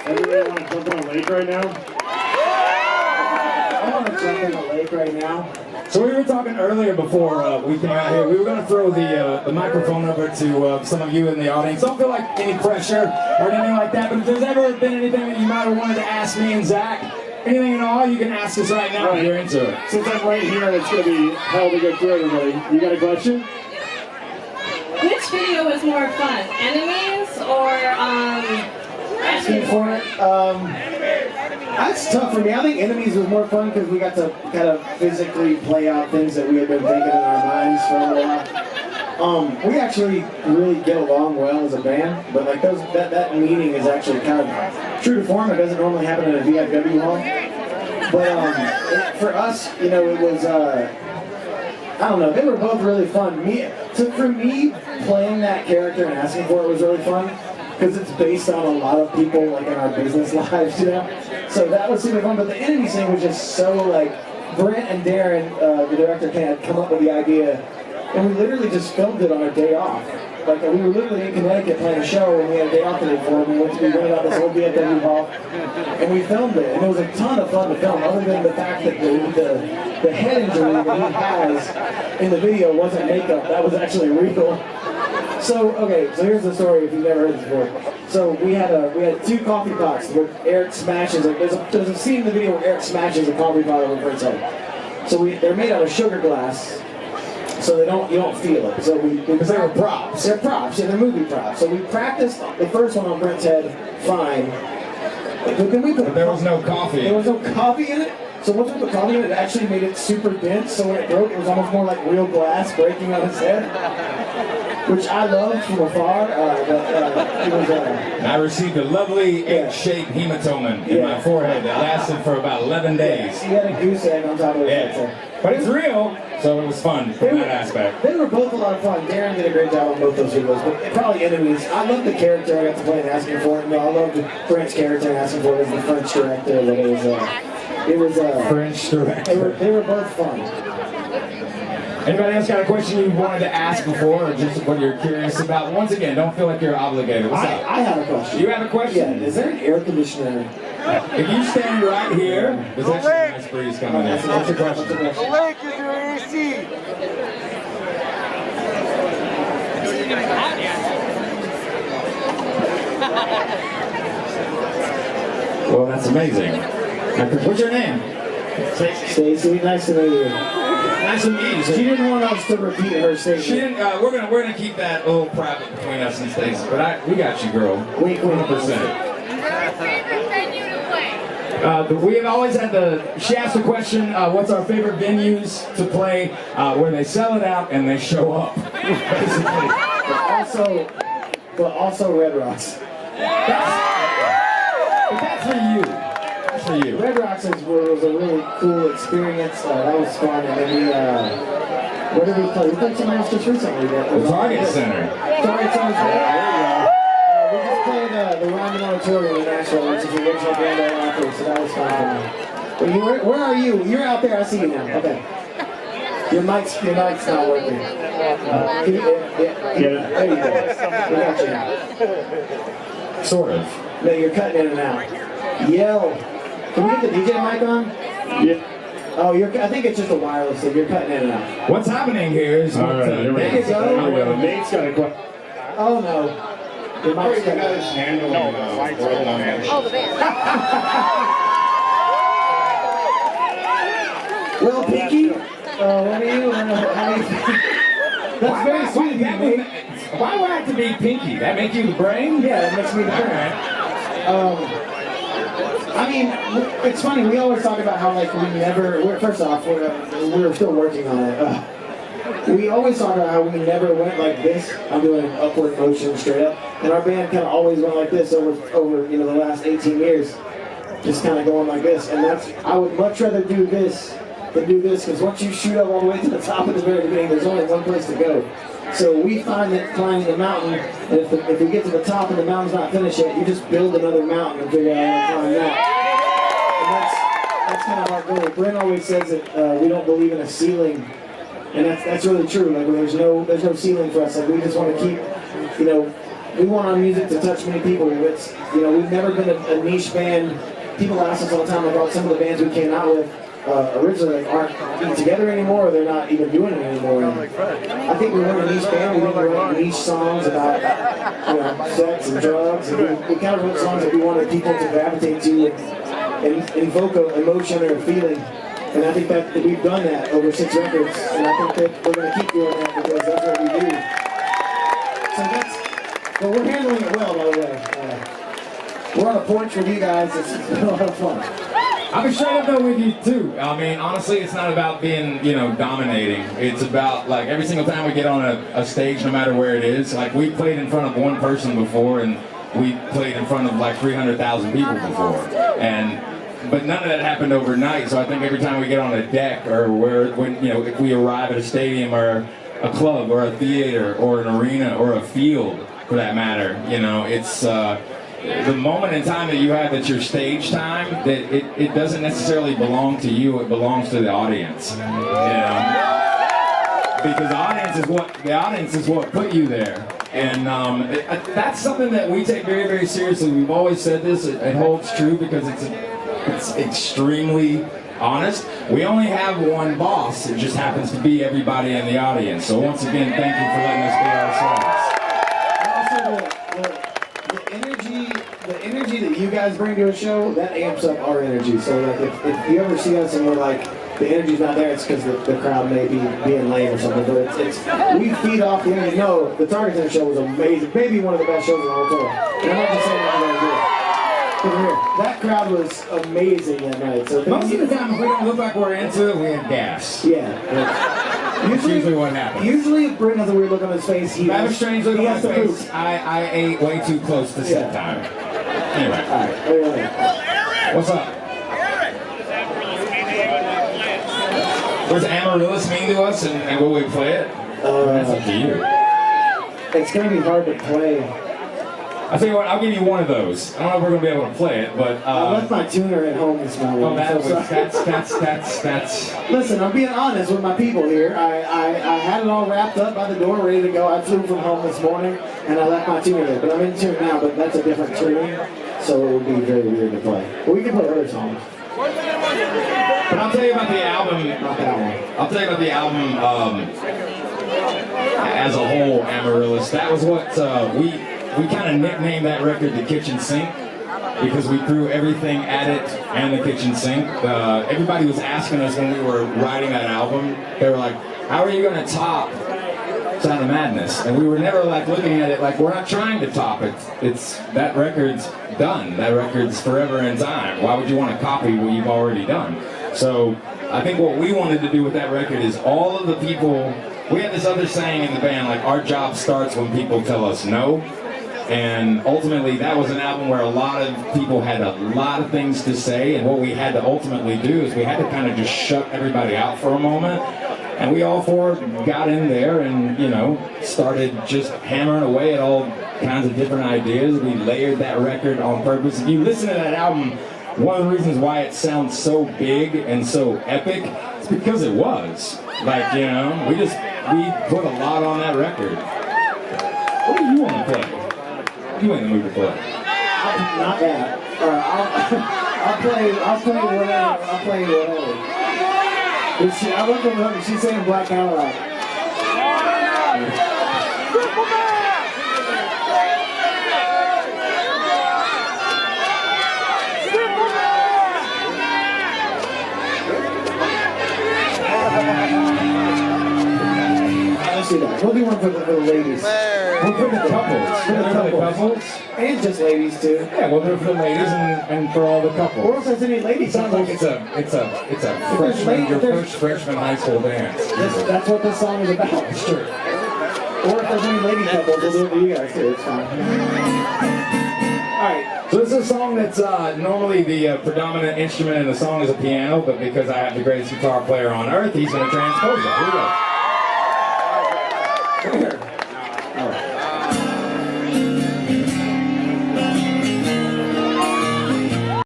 Everybody want to jump in a lake right now? I want to jump in a lake right now. So we were talking earlier before we came out here. We were going to throw the microphone over to some of you in the audience. Don't feel like any pressure or anything like that, but if there's ever been anything that you might have wanted to ask me and Zach, anything at all, you can ask us right now if you're into it. Since I'm right here, it's going to be hell to get through everybody. You got a question? Which video was more fun? Enemies or asking for it? That's tough for me. I think Enemies was more fun because we got to kind of physically play out things that we had been thinking in our minds for a while. We actually really get along well as a band, but like that meeting is actually kind of true to form. It doesn't normally happen in a VFW hall. But for us, you know, it was I don't know. They were both really fun. For me, playing that character and asking for it was really fun because it's based on a lot of people like in our business lives, you know. So that was super fun. But the Enemies thing was just so like Brent and Darren, the director, had come up with the idea, and we literally just filmed it on our day off. Like we were literally in Connecticut playing a show, and we had a day off the day before. We rented out this whole VFW hall, and we filmed it. And it was a ton of fun to film, other than the fact that the head injury that he has in the video wasn't makeup. That was actually real. So here's the story if you've never heard this before. So we had 2 coffee pots where Eric smashes. Like there's a scene in the video where Eric smashes a coffee pot over Brent's head. So they're made out of sugar glass. So you don't feel it. So because they were props. They're props, yeah, they're movie props. So we practiced the first one on Brent's head, fine. But then there was no coffee. There was no coffee in it. So once we put coffee in it, it actually made it super dense. So when it broke, it was almost more like real glass breaking on his head, which I loved from afar. It was. I received a lovely egg-shaped hematoma in my forehead that lasted for about 11 days. He had a goose egg on top of his head. But it's real, so it was fun from that aspect. They were both a lot of fun. Darren did a great job on both those videos, but probably Enemies. I loved the character I got to play and asking for it. No, I loved Brent's character and asking for it as the French director. But it was French director. They were both fun. Anybody else got a question you wanted to ask before, or just what you're curious about? Once again, don't feel like you're obligated. What's up? I have a question. You have a question? Yeah. Is there an air conditioner? If you stand right here, there's actually a nice breeze coming in. What's your question? The lake is your AC. Well, that's amazing. What's your name? Stacy. Nice to meet you. Nice to meet you. She didn't want us to repeat her statement. She didn't. We're gonna keep that a little private between us and Stacy. But we got you, girl. 100%. We have always had she asked the question, what's our favorite venues to play where they sell it out and they show up, basically. But also Red Rocks. That's for you. That's for you. Red Rocks was a really cool experience. That was fun. And then where did we play? We played somewhere else just recently. The Target Center. Target Center. We just played the Ryman Auditorium in Nashville, which is the original band I offered, so that was fun for me. But where are you? You're out there. I see you now. Okay. Your mic's not working. There you go. We got you now. Sort of. No, you're cutting in and out. Yell. Can we get the DJ mic on? Yeah. Oh, I think it's just a wireless thing. You're cutting in and out. What's happening here is... All right, here we There you go. Nate's got a question. Oh, no. Your mic's cutting out. Oh, the band. Well, Pinky, what are you? How do you think? That's very sweet of you, Nate. Why would I have to be Pinky? That make you the brain? Yeah, that makes me the brain. I mean, it's funny. We always talk about how like first off, we're still working on it. We always talk about how we never went like this. I'm doing an upward motion straight up, and our band kind of always went like this over the last 18 years, just kind of going like this. And I would much rather do this than do this, because once you shoot up all the way to the top at the very beginning, there's only one place to go. So we find that climbing the mountain, and if we get to the top and the mountain's not finished yet, you just build another mountain and figure out how to climb that. And that's kind of our goal. Brent always says that we don't believe in a ceiling, and that's really true. Like there's no ceiling for us. Like we just want to keep, we want our music to touch many people. It's, you know, we've never been a niche band. People ask us all the time about some of the bands we came out with originally aren't even together anymore, or they're not even doing it anymore. And I think we were a niche band. We think we wrote niche songs about, you know, sex and drugs. And we kind of wrote songs that we wanted people to gravitate to and invoke an emotion or a feeling. And I think that we've done that over 6 records. And I think that we're going to keep doing that because that's what we do. So that's, but we're handling it well, by the way. We're on a porch with you guys. It's been a lot of fun. I'll be straight up though with you too. I mean, honestly, it's not about being, you know, dominating. It's about, like, every single time we get on a stage, no matter where it is, like, we played in front of one person before, and we played in front of like 300,000 people before. But none of that happened overnight. So I think every time we get on a deck, or when you know, if we arrive at a stadium or a club or a theater or an arena or a field, for that matter, you know, it's the moment in time that you have that's your stage time, that it doesn't necessarily belong to you, it belongs to the audience. You know? Because the audience is what put you there. And that's something that we take very, very seriously. We've always said this, it holds true because it's extremely honest. We only have one boss, it just happens to be everybody in the audience. So once again, thank you for letting us be ourselves. The energy that you guys bring to a show, that amps up our energy. So like if you ever see us and we're like, the energy's not there, it's because the crowd may be being lame or something, but it's we feed off the energy. No, the Target Center show was amazing. Maybe one of the best shows in the whole tour. And I'm not just saying that I'm gonna do it. That crowd was amazing that night. So most of the time, if we don't look like we're into it, we have gas. Yeah. That's usually what happens. Usually if Brent has a weird look on his face, I have a strange look on my face. I ate way too close to set time. Anyway. Alright. What's up? What does Amaryllis mean to us, and will we play it? That's up to you. It's going to be hard to play. I'll tell you what, I'll give you one of those. I don't know if we're going to be able to play it, but... I left my tuner at home this morning. Oh, that's... Listen, I'm being honest with my people here. I had it all wrapped up by the door, ready to go. I flew from home this morning, and I left my tuner there. But I'm in tune now, but that's a different tuning, so it would be very weird to play. But we can play other songs. But I'll tell you about the album. Not that one. I'll tell you about the album as a whole, Amaryllis. That was what we kind of nicknamed that record the kitchen sink, because we threw everything at it and the kitchen sink. Everybody was asking us when we were writing that album, they were like, how are you going to top Sound of Madness? And we were never like looking at it like, we're not trying to top it. It's that record's done. That record's forever in time. Why would you want to copy what you've already done? So I think what we wanted to do with that record is all of the people, we had this other saying in the band, like, our job starts when people tell us no. And ultimately, that was an album where a lot of people had a lot of things to say, and what we had to ultimately do is we had to kind of just shut everybody out for a moment. And we all four got in there and, you know, started just hammering away at all kinds of different ideas. We layered that record on purpose. If you listen to that album, one of the reasons why it sounds so big and so epic is because it was. Like, you know, we put a lot on that record. What do you want to play? You ain't in the mood to play. Not that. I'll play whatever. I'll play whatever. I look at her, she's saying Black Cadillac. Let's do that. We'll do one for the ladies. We'll for the couples. For the couples. And just ladies too. Yeah, we'll do it for the ladies and for all the couples. Or if there's any ladies. Sounds like it's a freshman, your first freshman high school dance. That's what this song is about. It's true. Or if there's any lady couples, we'll do it for you guys too. It's fine. Alright. So this is a song that's normally the predominant instrument in the song is a piano, but because I have the greatest guitar player on earth, he's going to transpose it. Here we go.